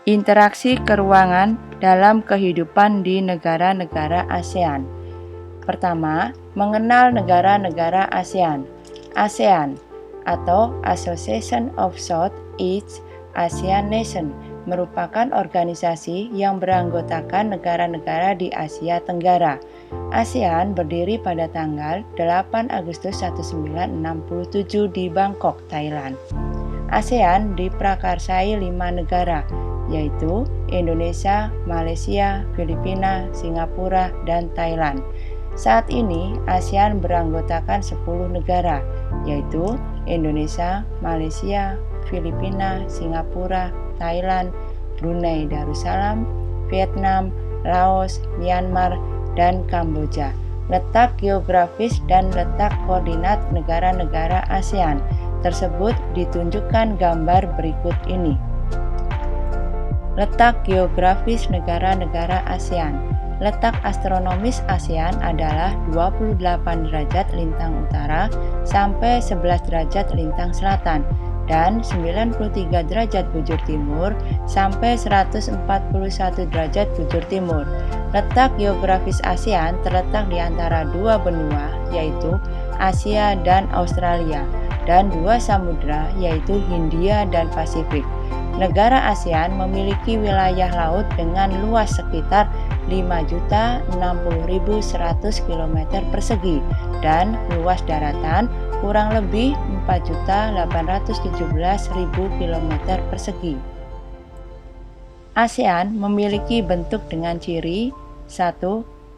Interaksi keuangan dalam kehidupan di negara-negara ASEAN. Pertama, mengenal negara-negara ASEAN. ASEAN atau Association of Southeast Asian Nations merupakan organisasi yang beranggotakan negara-negara di Asia Tenggara. ASEAN berdiri pada tanggal 8 Agustus 1967 di Bangkok, Thailand. ASEAN diprakarsai 5 negara, yaitu Indonesia, Malaysia, Filipina, Singapura, dan Thailand. Saat ini, ASEAN beranggotakan 10 negara, yaitu Indonesia, Malaysia, Filipina, Singapura, Thailand, Brunei Darussalam, Vietnam, Laos, Myanmar, dan Kamboja. Letak geografis dan letak koordinat negara-negara ASEAN tersebut ditunjukkan gambar berikut ini. Letak geografis negara-negara ASEAN. Letak astronomis ASEAN adalah 28 derajat lintang utara sampai 11 derajat lintang selatan dan 93 derajat bujur timur sampai 141 derajat bujur timur. Letak geografis ASEAN terletak di antara dua benua, yaitu Asia dan Australia, dan dua samudra, yaitu Hindia dan Pasifik. Negara ASEAN memiliki wilayah laut dengan luas sekitar 5.060.100 km persegi dan luas daratan kurang lebih 4.817.000 km persegi. ASEAN memiliki bentuk dengan ciri 1.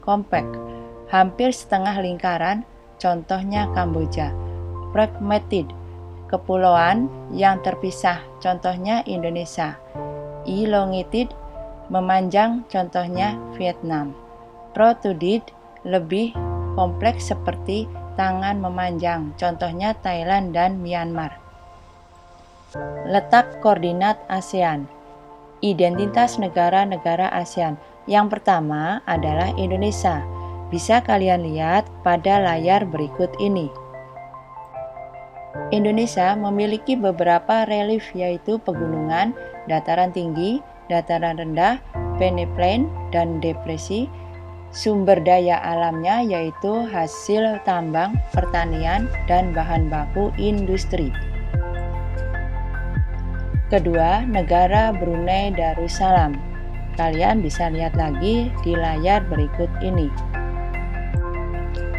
Kompak, hampir setengah lingkaran, contohnya Kamboja. Fragmented, kepulauan yang terpisah, contohnya Indonesia. Elongated, memanjang, contohnya Vietnam. Protruded, lebih kompleks seperti tangan memanjang, contohnya Thailand dan Myanmar. Letak koordinat ASEAN. Identitas negara-negara ASEAN. Yang pertama adalah Indonesia. Bisa kalian lihat pada layar berikut ini. Indonesia memiliki beberapa relief, yaitu pegunungan, dataran tinggi, dataran rendah, peneplain, dan depresi. Sumber daya alamnya yaitu hasil tambang, pertanian, dan bahan baku industri. Kedua, negara Brunei Darussalam. Kalian bisa lihat lagi di layar berikut ini.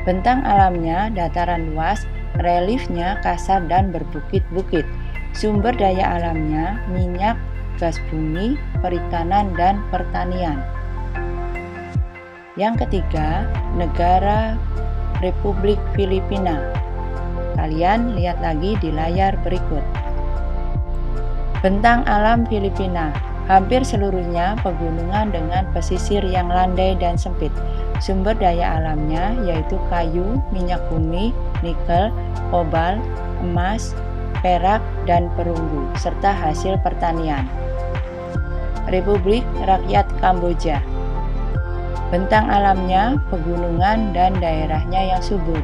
Bentang alamnya dataran luas, reliefnya kasar dan berbukit-bukit. Sumber daya alamnya minyak, gas bumi, perikanan, dan pertanian. Yang ketiga, negara Republik Filipina. Kalian lihat lagi di layar berikut. Bentang alam Filipina, hampir seluruhnya pegunungan dengan pesisir yang landai dan sempit. Sumber daya alamnya yaitu kayu, minyak bumi, nikel, kobalt, emas, perak, dan perunggu, serta hasil pertanian. Republik Rakyat Kamboja. Bentang alamnya, pegunungan, dan daerahnya yang subur.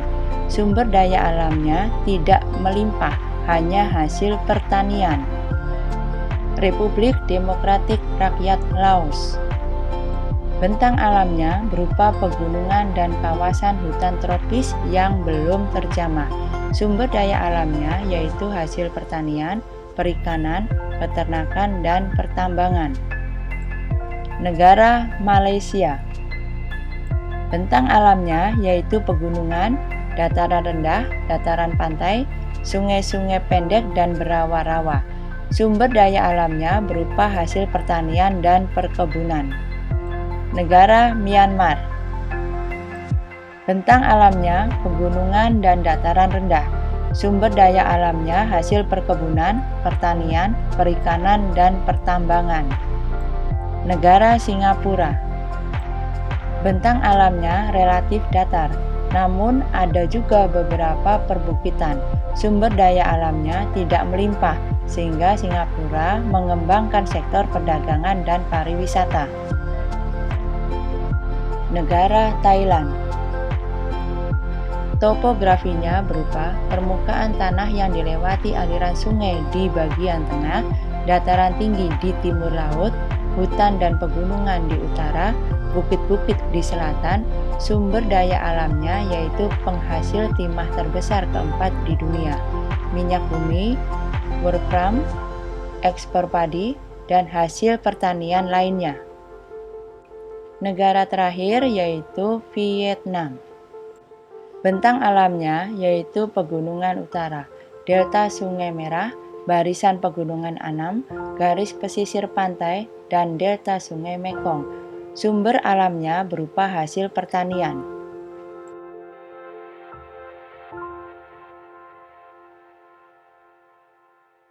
Sumber daya alamnya tidak melimpah, hanya hasil pertanian. Republik Demokratik Rakyat Laos. Bentang alamnya berupa pegunungan dan kawasan hutan tropis yang belum terjamah. Sumber daya alamnya yaitu hasil pertanian, perikanan, peternakan, dan pertambangan. Negara Malaysia. Bentang alamnya yaitu pegunungan, dataran rendah, dataran pantai, sungai-sungai pendek, dan berawa-rawa. Sumber daya alamnya berupa hasil pertanian dan perkebunan. Negara Myanmar. Bentang alamnya pegunungan dan dataran rendah. Sumber daya alamnya hasil perkebunan, pertanian, perikanan, dan pertambangan. Negara Singapura. Bentang alamnya relatif datar, namun ada juga beberapa perbukitan. Sumber daya alamnya tidak melimpah, sehingga Singapura mengembangkan sektor perdagangan dan pariwisata. Negara Thailand. Topografinya berupa permukaan tanah yang dilewati aliran sungai di bagian tengah, dataran tinggi di timur laut, hutan dan pegunungan di utara, bukit-bukit di selatan. Sumber daya alamnya yaitu penghasil timah terbesar keempat di dunia, minyak bumi, wolfram, ekspor padi, dan hasil pertanian lainnya. Negara terakhir yaitu Vietnam. Bentang alamnya yaitu pegunungan utara, delta Sungai Merah, barisan pegunungan Annam, garis pesisir pantai, dan delta Sungai Mekong. Sumber alamnya berupa hasil pertanian.